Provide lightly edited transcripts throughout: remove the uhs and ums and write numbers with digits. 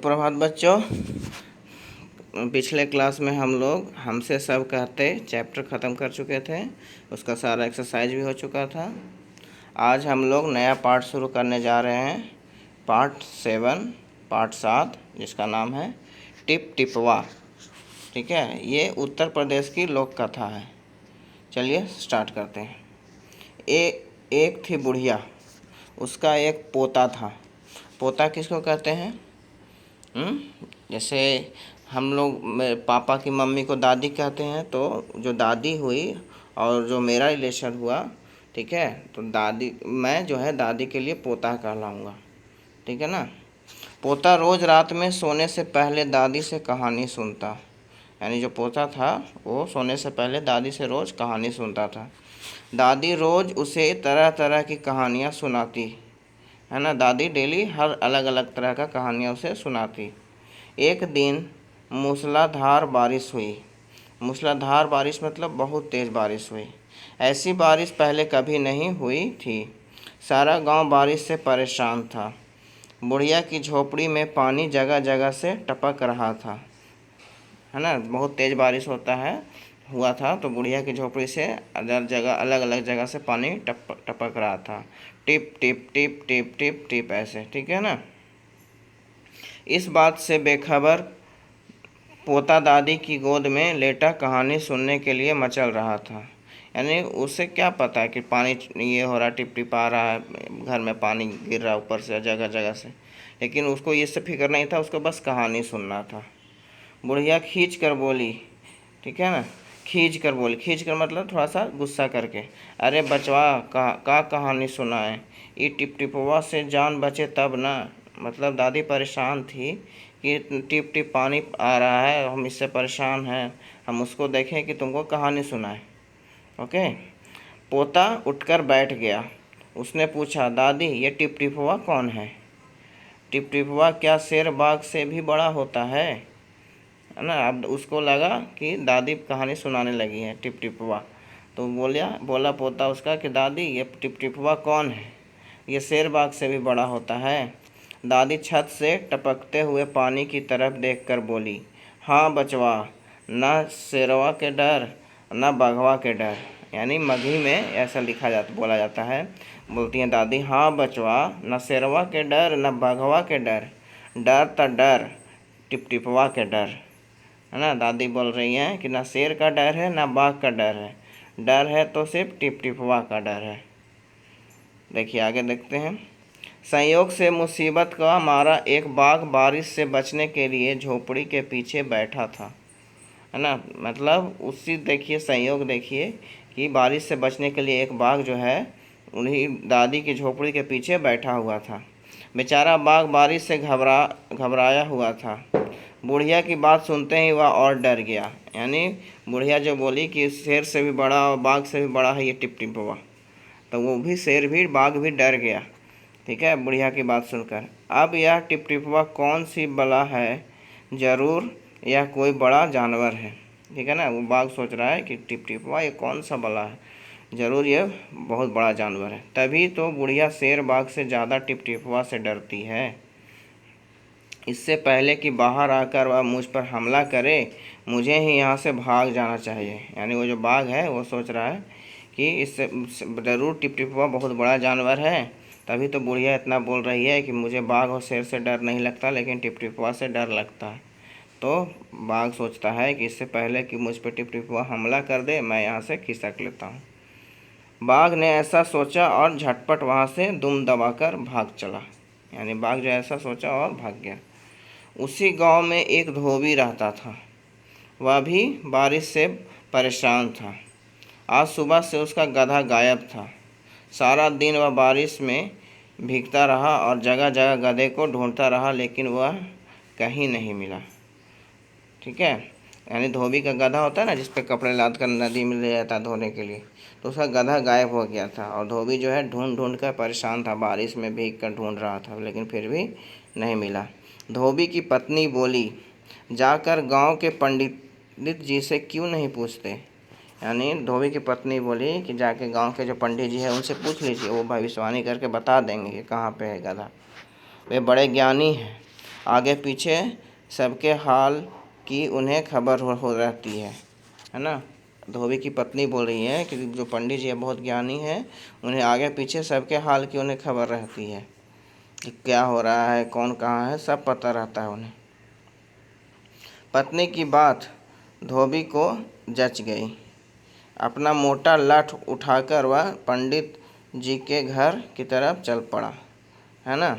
सुप्रभात बच्चों। पिछले क्लास में हम लोग हमसे सब कहते चैप्टर ख़त्म कर चुके थे, उसका सारा एक्सरसाइज भी हो चुका था। आज हम लोग नया पार्ट शुरू करने जा रहे हैं, पार्ट 7, जिसका नाम है टिप टिपवा। ठीक है, ये उत्तर प्रदेश की लोक कथा है। चलिए स्टार्ट करते हैं। एक थी बुढ़िया, उसका एक पोता था। पोता किसको कहते हैं? जैसे हम लोग पापा की मम्मी को दादी कहते हैं, तो जो दादी हुई और जो मेरा रिलेशन हुआ, ठीक है, तो दादी, मैं जो है दादी के लिए पोता कहलाऊँगा। ठीक है ना। पोता रोज़ रात में सोने से पहले दादी से कहानी सुनता। यानी जो पोता था वो सोने से पहले दादी से रोज़ कहानी सुनता था। दादी रोज़ उसे तरह तरह की कहानियाँ सुनाती है ना। दादी डेली हर अलग अलग तरह का कहानियाँ उसे सुनाती। एक दिन मूसलाधार बारिश हुई। मूसलाधार बारिश मतलब बहुत तेज़ बारिश हुई। ऐसी बारिश पहले कभी नहीं हुई थी। सारा गांव बारिश से परेशान था। बुढ़िया की झोपड़ी में पानी जगह जगह से टपक रहा था, है ना। बहुत तेज़ बारिश हुआ था, तो बुढ़िया की झोपड़ी से अलग अलग जगह से पानी टपक रहा था। Tip tip tip tip tip tip ऐसे, ठीक है ना। इस बात से बेखबर पोता दादी की गोद में लेटा कहानी सुनने के लिए मचल रहा था। यानी उसे क्या पता है कि पानी ये हो रहा, टिप टिप आ रहा है, घर में पानी गिर रहा ऊपर से जगह जगह से, लेकिन उसको ये सब फिक्र नहीं था, उसको बस कहानी सुनना था। बुढ़िया खींच कर बोली, ठीक है ना, खींच कर मतलब थोड़ा सा गुस्सा करके, अरे बचवा का कहानी सुनाए, ये टिप टिपवा से जान बचे तब ना। मतलब दादी परेशान थी कि टिप टिप पानी आ रहा है, हम इससे परेशान हैं, हम उसको देखें कि तुमको कहानी सुनाए। ओके। पोता उठकर बैठ गया। उसने पूछा, दादी ये टिप टिपवा कौन है? टिप टिपवा क्या शेर बाघ से भी बड़ा होता है ना। अब उसको लगा कि दादी कहानी सुनाने लगी है, टिप टिपवा। तो बोला पोता उसका कि दादी ये टिप टिपवा कौन है? ये शेर बाघ से भी बड़ा होता है। दादी छत से टपकते हुए पानी की तरफ देखकर बोली, हाँ बचवा, न शेरवा के डर न बाघवा के डर। यानी मगही में ऐसा बोला जाता है। बोलती हैं दादी, हाँ बचवा, न शेरवा के डर न बाघवा के डर, डर त डर टिप टिपवा के डर, है ना। दादी बोल रही हैं कि ना शेर का डर है ना बाघ का डर है, डर है तो सिर्फ टिप टिपवा का डर है। देखिए आगे देखते हैं। संयोग से मुसीबत का मारा एक बाघ बारिश से बचने के लिए झोपड़ी के पीछे बैठा था, है ना। मतलब उसी देखिए संयोग देखिए कि बारिश से बचने के लिए एक बाघ जो है उन्हीं दादी की झोपड़ी के पीछे बैठा हुआ था। बेचारा बाघ बारिश से घबराया हुआ था। बुढ़िया की बात सुनते ही वह और डर गया। यानी बुढ़िया जो बोली कि शेर से भी बड़ा और बाघ से भी बड़ा है ये टिप टिपवा, तो वो भी शेर भी बाघ भी डर गया। ठीक है, बुढ़िया की बात सुनकर। अब यह टिप टिपवा कौन सी बला है, ज़रूर यह कोई बड़ा जानवर है। ठीक है ना, वो बाघ सोच रहा है कि टिप टिपवा ये कौन सा बला है, ज़रूर ये बहुत बड़ा जानवर है। तभी तो बुढ़िया शेर बाघ से ज़्यादा टिप टिपवा से डरती है। इससे पहले कि बाहर आकर वह मुझ पर हमला करे, मुझे ही यहाँ से भाग जाना चाहिए। यानी वो जो बाघ है वो सोच रहा है कि इससे ज़रूर टिप टिपवा बहुत बड़ा जानवर है, तभी तो बुढ़िया इतना बोल रही है कि मुझे बाघ और शेर से डर नहीं लगता, लेकिन टिप टिपवा से डर लगता है। तो बाघ सोचता है कि इससे पहले कि मुझ पर टिप टिपवा हमला कर दे, मैं यहाँ से खिसक लेता हूँ। बाघ ने ऐसा सोचा और झटपट वहाँ से दुम दबाकर भाग चला। यानी बाघ जो ऐसा सोचा और भाग गया। उसी गांव में एक धोबी रहता था। वह भी बारिश से परेशान था। आज सुबह से उसका गधा गायब था। सारा दिन वह बारिश में भीगता रहा और जगह जगह गधे को ढूंढता रहा, लेकिन वह कहीं नहीं मिला। ठीक है, यानी धोबी का गधा होता है ना, जिस पे कपड़े लाद कर नदी में ले जाता है धोने के लिए, तो उसका गधा गायब हो गया था। और धोबी जो है ढूंढ ढूंढ कर परेशान था, बारिश में भीग कर ढूंढ रहा था, लेकिन फिर भी नहीं मिला। धोबी की पत्नी बोली, जाकर गांव के पंडित जी से क्यों नहीं पूछते। यानी धोबी की पत्नी बोली कि जाके गांव के जो पंडित जी हैं उनसे पूछ लीजिए, वो भविष्यवाणी करके बता देंगे कि कहाँ पे है गधा, वे बड़े ज्ञानी हैं। आगे पीछे सबके हाल की उन्हें खबर हो रहती है ना। धोबी की पत्नी बोल रही है कि जो पंडित जी है बहुत ज्ञानी है, उन्हें आगे पीछे सबके हाल की उन्हें खबर रहती है कि क्या हो रहा है, कौन कहाँ है, सब पता रहता है उन्हें। पत्नी की बात धोबी को जच गई। अपना मोटा लाठ उठाकर वह पंडित जी के घर की तरफ चल पड़ा, है ना।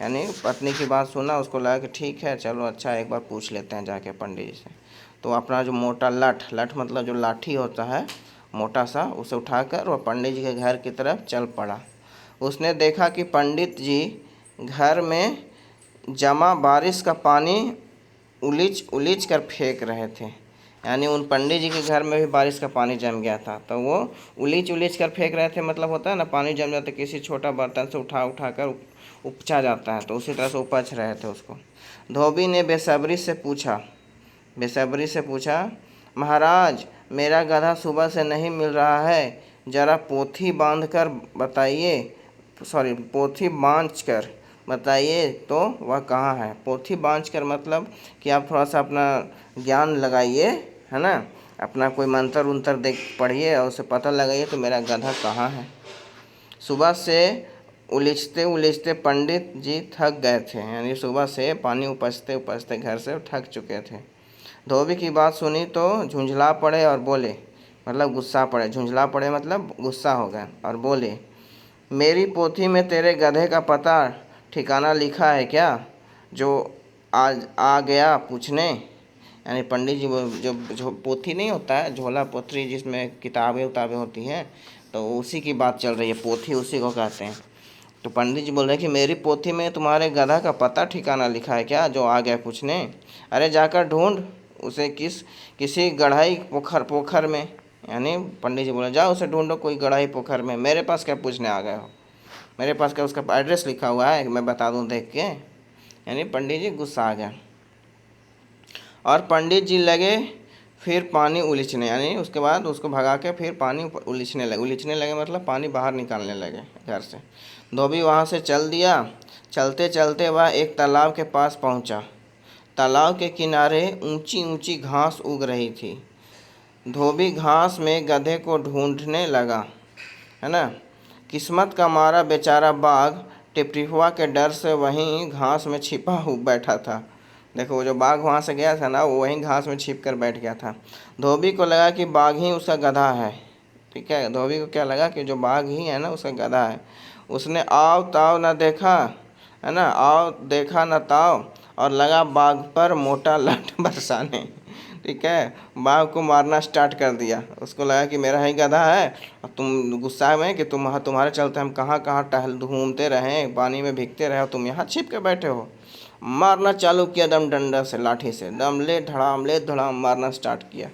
यानी पत्नी की बात सुना, उसको लगा कि ठीक है चलो अच्छा एक बार पूछ लेते हैं जाके पंडित जी से। तो अपना जो मोटा लाठ, लाठ मतलब जो लाठी होता है मोटा सा, उसे उठाकर वह पंडित जी के घर की तरफ चल पड़ा। उसने देखा कि पंडित जी घर में जमा बारिश का पानी उलीच उलीच कर फेंक रहे थे। यानी उन पंडित जी के घर में भी बारिश का पानी जम गया था, तो वो उलीच उलीच कर फेंक रहे थे। मतलब होता है ना, पानी जम जाता है किसी छोटा बर्तन से उठा उठा कर उपचा जाता है, तो उसी तरह से उपच रहे थे उसको। धोबी ने बेसब्री से पूछा, महाराज मेरा गधा सुबह से नहीं मिल रहा है, ज़रा पोथी बाँच कर बताइए तो वह कहाँ है। पोथी बाँच कर मतलब कि आप थोड़ा सा अपना ज्ञान लगाइए, है ना, अपना कोई मंत्र उंतर देख पढ़िए और उसे पता लगाइए तो मेरा गधा कहाँ है। सुबह से उलीचते उलीचते पंडित जी थक गए थे। यानी सुबह से पानी उपसते उपसते घर से थक चुके थे। धोबी की बात सुनी तो झुंझला पड़े और बोले, मतलब गुस्सा पड़े, झुंझला पड़े मतलब गुस्सा हो गए और बोले, मेरी पोथी में तेरे गधे का पता ठिकाना लिखा है क्या, जो आज आ गया पूछने। यानी पंडित जी जो पोथी नहीं होता है, झोला पोथी जिसमें किताबें उताबें होती हैं, तो उसी की बात चल रही है, पोथी उसी को कहते हैं। तो पंडित जी बोल रहे हैं कि मेरी पोथी में तुम्हारे गधा का पता ठिकाना लिखा है क्या, जो आ गया पूछने। अरे जाकर ढूंढ उसे किसी गढ़ाई पोखर में। यानी पंडित जी बोले जाओ उसे ढूंढो कोई गढ़ाई पोखर में, मेरे पास क्या पूछने आ गए हो, मेरे पास क्या उसका एड्रेस लिखा हुआ है कि मैं बता दूं देख के। यानी पंडित जी गुस्सा आ गया और पंडित जी लगे फिर पानी उलीचने। यानी उसके बाद उसको भगा के फिर पानी उलीचने लगे मतलब पानी बाहर निकालने लगे घर से। धोबी वहाँ से चल दिया। चलते चलते वह एक तालाब के पास पहुँचा। तालाब के किनारे ऊंची ऊंची घास उग रही थी। धोबी घास में गधे को ढूंढने लगा, है ना। किस्मत का मारा बेचारा बाघ टिपटिपुआ के डर से वहीं घास में छिपा बैठा था। देखो वो जो बाघ वहाँ से गया था ना, वो वहीं घास में छिप कर बैठ गया था। धोबी को लगा कि बाघ ही उसका गधा है। ठीक है, धोबी को क्या लगा कि जो बाघ ही है ना उसका गधा है। उसने आव ताव न देखा, है ना, आव देखा न ताव, और लगा बाघ पर मोटा लाठ बरसाने। ठीक है, बाघ को मारना स्टार्ट कर दिया। उसको लगा कि मेरा ही गधा है और तुम गुस्सा में कि तुम्हारे चलते हम कहाँ कहाँ टहल घूमते रहें, पानी में भीगते रहे, तुम यहाँ छिप के बैठे हो। मारना चालू किया दम डंडा से, लाठी से दम ले धड़ाम मारना स्टार्ट किया।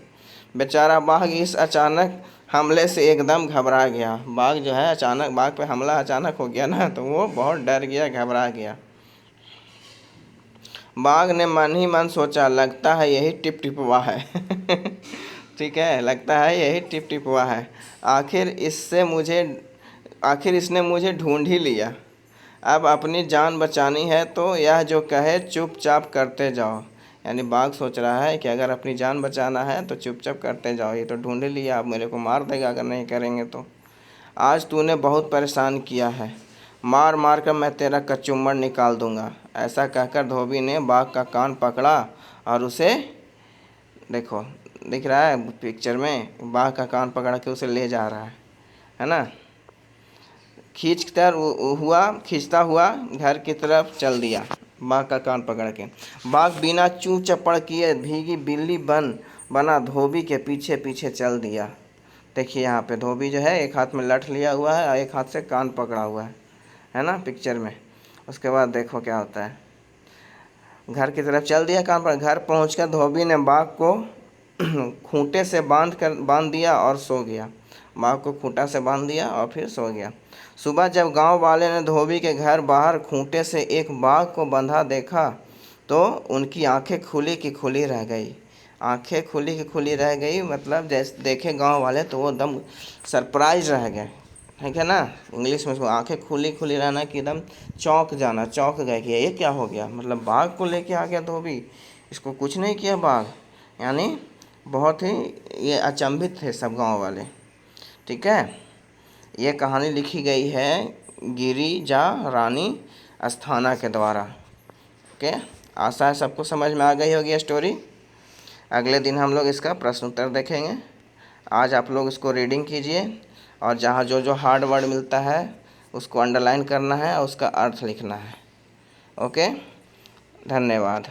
बेचारा बाघ इस अचानक हमले से एकदम घबरा गया। बाघ जो है अचानक, बाघ पे हमला अचानक हो गया ना, तो वो बहुत डर गया, घबरा गया। बाघ ने मन ही मन सोचा, लगता है यही टिपटिपुआ है। ठीक है, लगता है यही टिपटिपुआ है। आखिर इसने मुझे ढूंढ ही लिया। अब अपनी जान बचानी है तो यह जो कहे चुपचाप करते जाओ। यानी बाघ सोच रहा है कि अगर अपनी जान बचाना है तो चुपचाप करते जाओ, ये तो ढूंढ ही लिया, अब मेरे को मार देगा अगर नहीं करेंगे तो। आज तूने बहुत परेशान किया है, मार मार कर मैं तेरा कचूमर निकाल दूंगा। ऐसा कहकर धोबी ने बाघ का कान पकड़ा और उसे, देखो दिख रहा है पिक्चर में, बाघ का कान पकड़ के उसे ले जा रहा है ना। खींचता हुआ घर की तरफ चल दिया बाघ का कान पकड़ के। बाघ बिना चू चपड़ किए भीगी बिल्ली बना धोबी के पीछे पीछे चल दिया। देखिए यहाँ पे धोबी जो है एक हाथ में लठ लिया हुआ है और एक हाथ से कान पकड़ा हुआ है ना पिक्चर में। उसके बाद देखो क्या होता है, घर की तरफ चल दिया कान पर। घर पहुंचकर धोबी ने बाघ को खूंटे से बांध दिया और सो गया। बाघ को खूंटा से बांध दिया और फिर सो गया। सुबह जब गांव वाले ने धोबी के घर बाहर खूंटे से एक बाघ को बंधा देखा तो उनकी आंखें खुली की खुली रह गई। आंखें खुली की खुली रह गई मतलब जैसे देखे गांव वाले तो वो एकदम सरप्राइज रह गए, है ना। इंग्लिश में इसको आंखें खुली खुली रहना कि एकदम चौंक जाना, चौंक गए कि ये क्या हो गया, मतलब बाघ को लेके आ गया धोबी, इसको कुछ नहीं किया बाघ। यानी बहुत ही ये अचंभित थे सब गांव वाले। ठीक है, ये कहानी लिखी गई है गिरिजा रानी अस्थाना के द्वारा। ओके, आशा है सबको समझ में आ गई होगी स्टोरी। अगले दिन हम लोग इसका प्रश्न उत्तर देखेंगे। आज आप लोग इसको रीडिंग कीजिए और जहाँ जो जो हार्ड वर्ड मिलता है उसको अंडरलाइन करना है और उसका अर्थ लिखना है। ओके, धन्यवाद।